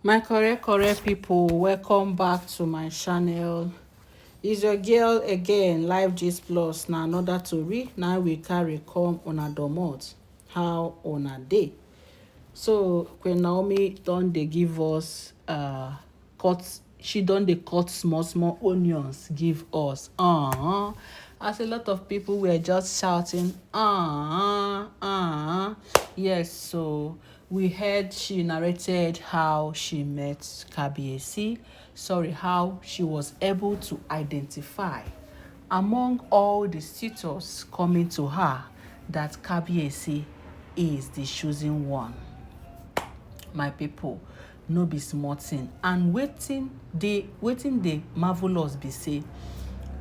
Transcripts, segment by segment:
My correct people, welcome back to my channel. It's your girl again, Live Gist Plus. Now another tori. Now we carry come on a domot. How on a day. So Queen Naomi don dey give us cut. She don dey cut small onions give us. As a lot of people were just shouting, yes. So we heard she narrated how she met Kabiyesi. Sorry, how she was able to identify among all the suitors coming to her that Kabiyesi is the chosen one. My people, no be small thing. And wetin dey marvelous be say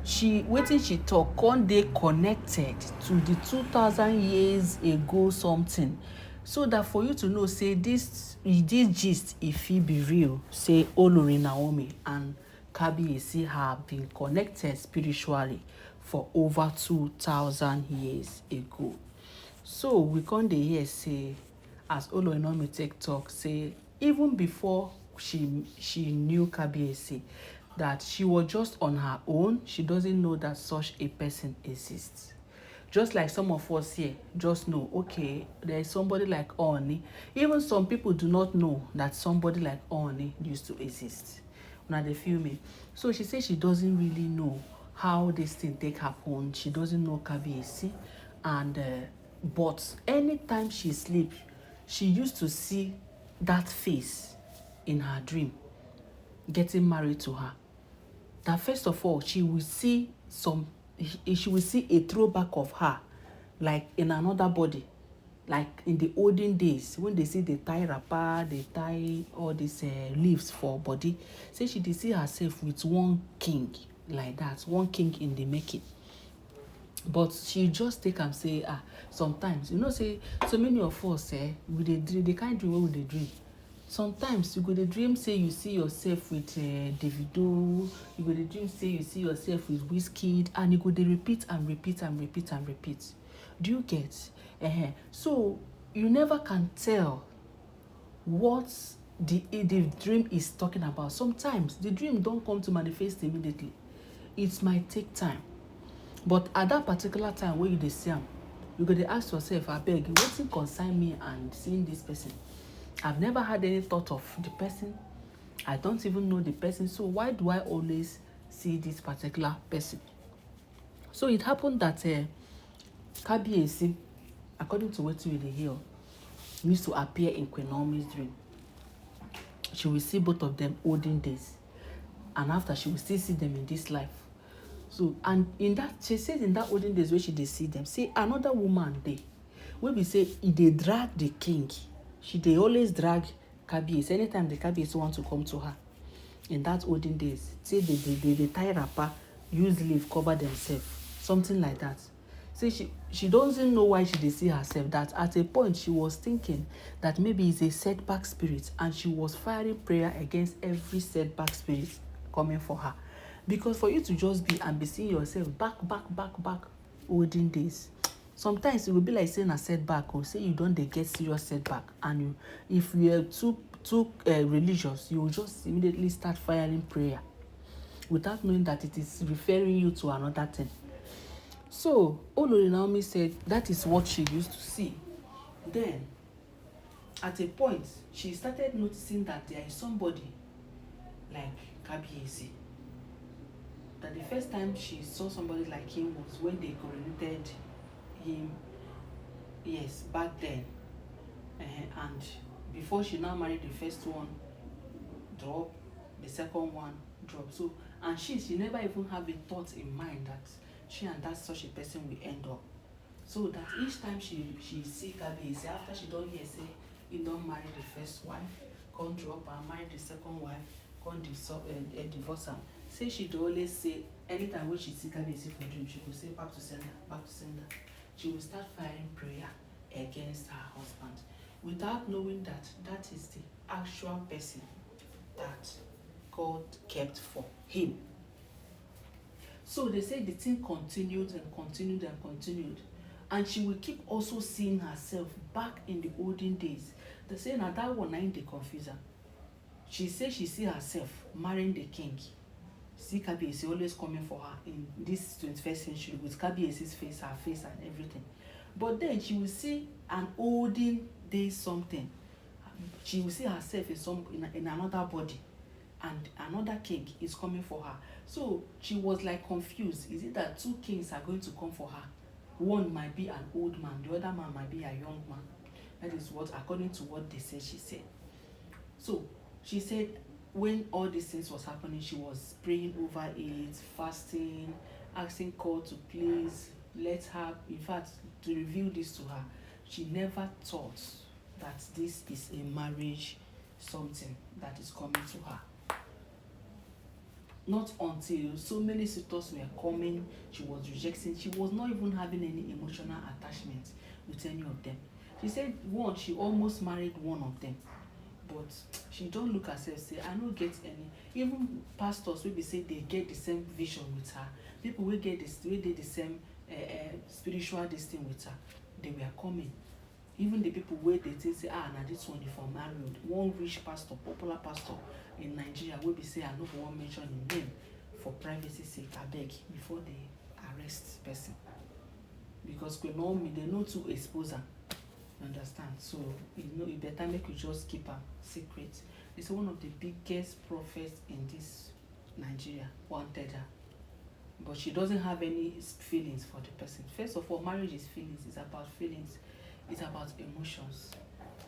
wetin she talk come dey connected to the 2000 years ago something, so that for you to know say this gist e fit be real, say Olori Naomi and Kabiyesi have been connected spiritually for over 2000 years ago. So we come dey hear say, as Olori Naomi take talk, say even before she knew Kabiyesi, that she was just on her own. She doesn't know that such a person exists. Just like some of us here just know, okay, there is somebody like Ooni. Even some people do not know that somebody like Ooni used to exist. Now they feel me. So she says she doesn't really know how this thing take happen. She doesn't know Kabiyesi, and but anytime she sleep, she used to see that face in her dream getting married to her. That first of all, she will see a throwback of her, like in another body, like in the olden days when they say they tie wrapper, they tie all these leaves for body. Say she did see herself with one king like that, one king in the making. But she just take am say, sometimes say so many of us we dey dream the kind dream wey we dey dream. Sometimes you go dey dream say you see yourself with Davido, you go dey dream say you see yourself with Wizkid, and you go dey repeat and repeat and repeat and repeat. Do you get? So you never can tell what the dream is talking about. Sometimes the dream don't come to manifest immediately. It might take time. But at that particular time wey you dey see am, you go dey ask yourself, abeg, wetin concern me and seeing this person? I've never had any thought of the person. I don't even know the person. So why do I always see this particular person? So it happened that Kabiyesi, according to wetin we dey hear, used to appear in Queen Naomi's dream. She will see both of them olden days, and after she will still see them in this life. So, and in that, she says in that olden days where she dey see them, say another woman dey, wey be say e dey drag the king. She dey always drag Kabiyesi anytime the Kabiyesi want to come to her. In that olden days, say they tie wrapper, use leaf cover themselves, something like that. Say she doesn't know why she dey see herself. That at a point she was thinking that maybe it's a setback spirit, and she was firing prayer against every setback spirit coming for her. Because for you to just be and be seeing yourself back olden days, sometimes it will be like saying a setback, or say you don't dey get serious setback, and if you are too religious, you will just immediately start firing prayer without knowing that it is referring you to another thing. So Olori Naomi said that is what she used to see. Then at a point she started noticing that there is somebody like Kabiyesi. That the first time she saw somebody like him was when they coronated him, yes, back then. And before she now married, the first one drop, the second one drop. So, and she never even have a thought in mind that she and that such a person will end up. So that each time she see Kabiyesi, after she don't hear say he don't marry the first wife, come drop and marry the second wife, come divorce her. Say she'd always say, anytime when she see Kabiyesi for dream, she will say back to sender, back to sender. She will start firing prayer against her husband, without knowing that that is the actual person that God kept for him. So they say the thing continued and continued and continued. And she will keep also seeing herself back in the olden days. They say now that one ain't the confuser. she say she see herself marrying the king. See Kabiyesi always coming for her in this 21st century with Kabiyesi's face, her face and everything. But then she will see an olden day something. She will see herself in another body, and another king is coming for her. So she was like confused. Is it that two kings are going to come for her? One might be an old man, the other man might be a young man. That is what, according to what they said, she said. So she said when all these things was happening, she was praying over it, fasting, asking God to please let her, in fact, to reveal this to her. She never thought that this is a marriage something that is coming to her. Not until so many suitors were coming, she was rejecting. She was not even having any emotional attachment with any of them. She said one, she almost married one of them, but she don't look herself say, I don't get any. Even pastors will be say they get the same vision with her. People will get this, they did the same spiritual this thing with her. They were coming. Even the people where they say, now this one is for married. One rich pastor, popular pastor in Nigeria will be say, I no go wan mention him name for privacy sake, I beg, before they arrest person. Because Queen Naomi, they know to expose her. Understand? So it better make you just keep her secret. It's one of the biggest prophets in this Nigeria wanted her. But she doesn't have any feelings for the person. First of all, marriage is feelings. It's about feelings. It's about emotions.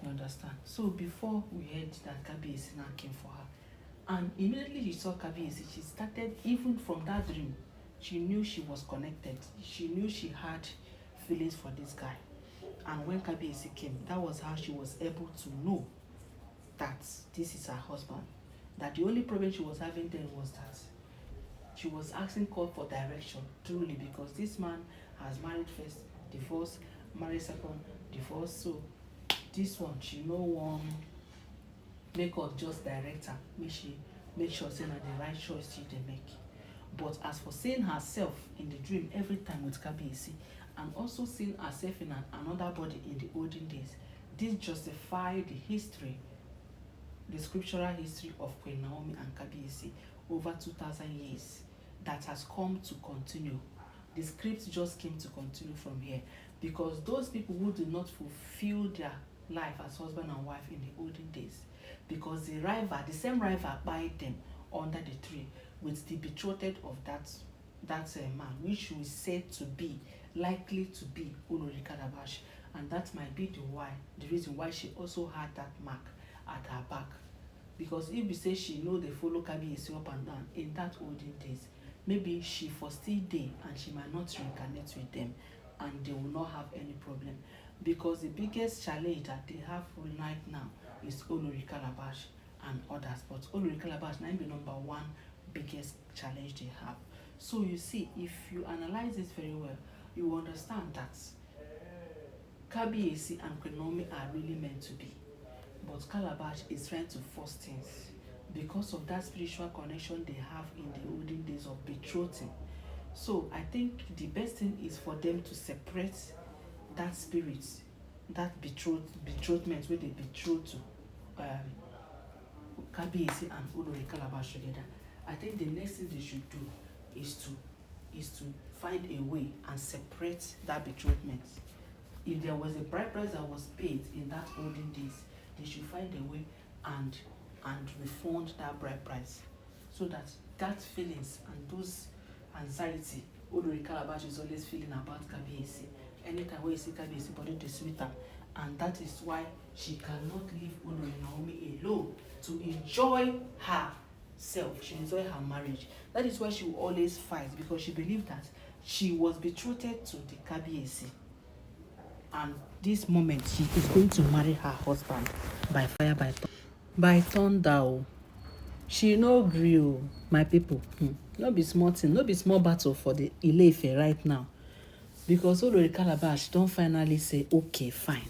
You understand? So before we heard that Kabiyesi now came for her, and immediately she saw Kabiyesi, she started, even from that dream, she knew she was connected. She knew she had feelings for this guy. And when Kabiyesi came, that was how she was able to know that this is her husband. That the only problem she was having then was that she was asking God for direction, truly, because this man has married first, divorced, married second, divorced. So this one, she no one make God just direct her. Make sure say na the right choice she dey make. But as for seeing herself in the dream every time with Kabiyesi, and also seeing herself in another body in the olden days, this justified the history, the scriptural history of Queen Naomi and Kabiyesi over 2,000 years that has come to continue. The script just came to continue from here, because those people who did not fulfill their life as husband and wife in the olden days, because the same rival buried them under the tree with the betrothed of that man, which we said to be likely to be Olori Calabash, and that might be the reason why she also had that mark at her back. Because if we say she know they follow Kabiyesi up and down in that olden days, maybe she for still there and she might not reincarnate with them, and they will not have any problem. Because the biggest challenge that they have right now is Olori Calabash and others. But Olori Calabash might be number one biggest challenge they have. So you see, if you analyze this very well, you will understand that Kabiyesi and Queen Naomi are really meant to be. But Calabash is trying to force things because of that spiritual connection they have in the olden days of betrothing. So I think the best thing is for them to separate that spirit, that betrothment where they betrothed to Kabiyesi and Olori Calabash together. I think the next thing they should do is to find a way and separate that betrothment. If there was a bride price that was paid in that olden days, they should find a way and refund that bride price, so that feelings and those anxiety Olori Calabash is always feeling about Kabiyesi. Anytime when you see Kabiyesi, body dey sweet am, and that is why she cannot leave Olori Naomi alone to enjoy herself. She enjoy her marriage. That is why she will always fight, because she believed that she was betrothed to the Kabiyesi, and this moment she is going to marry her husband by fire by thunder. She no gree, my people. No be small thing, no be small battle for the Ile-Ife right now, because Olori Calabash don finally say okay, fine.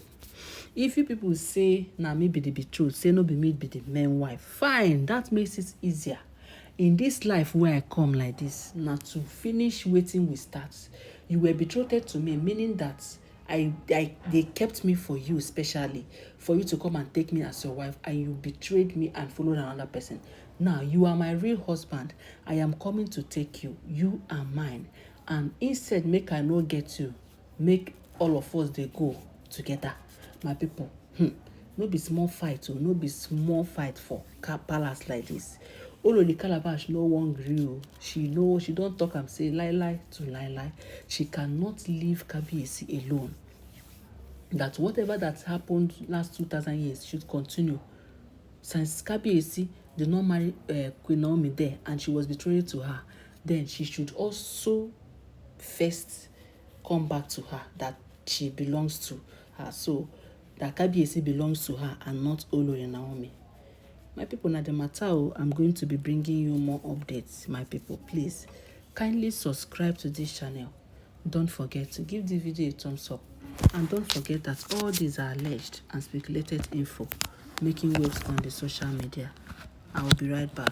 If you people say na me be the betrothed, say no be me be the main wife, fine, that makes it easier. In this life where I come like this, na to finish wetin we start. You were betrothed to me, meaning that they kept me for you, especially for you to come and take me as your wife, and you betrayed me and followed another person. Now you are my real husband. I am coming to take you. You are mine. And instead, make I no get you, make all of us dey go together. My people, no be small fight o, no be small fight for palace like this. Olori Calabash no wan gree o. She don talk am say lie to lie. She cannot leave Kabiyesi alone. That whatever that happened last 2,000 years should continue. Since Kabiyesi did not marry Queen Naomi there and she was betrayed to her, then she should also first come back to her, that she belongs to her. So that Kabiyesi belongs to her and not Olori Naomi. My people, na the matter o. I'm going to be bringing you more updates, my people. Please kindly subscribe to this channel. Don't forget to give the video a thumbs up, and don't forget that all these are alleged and speculated info making waves on the social media. I will be right back.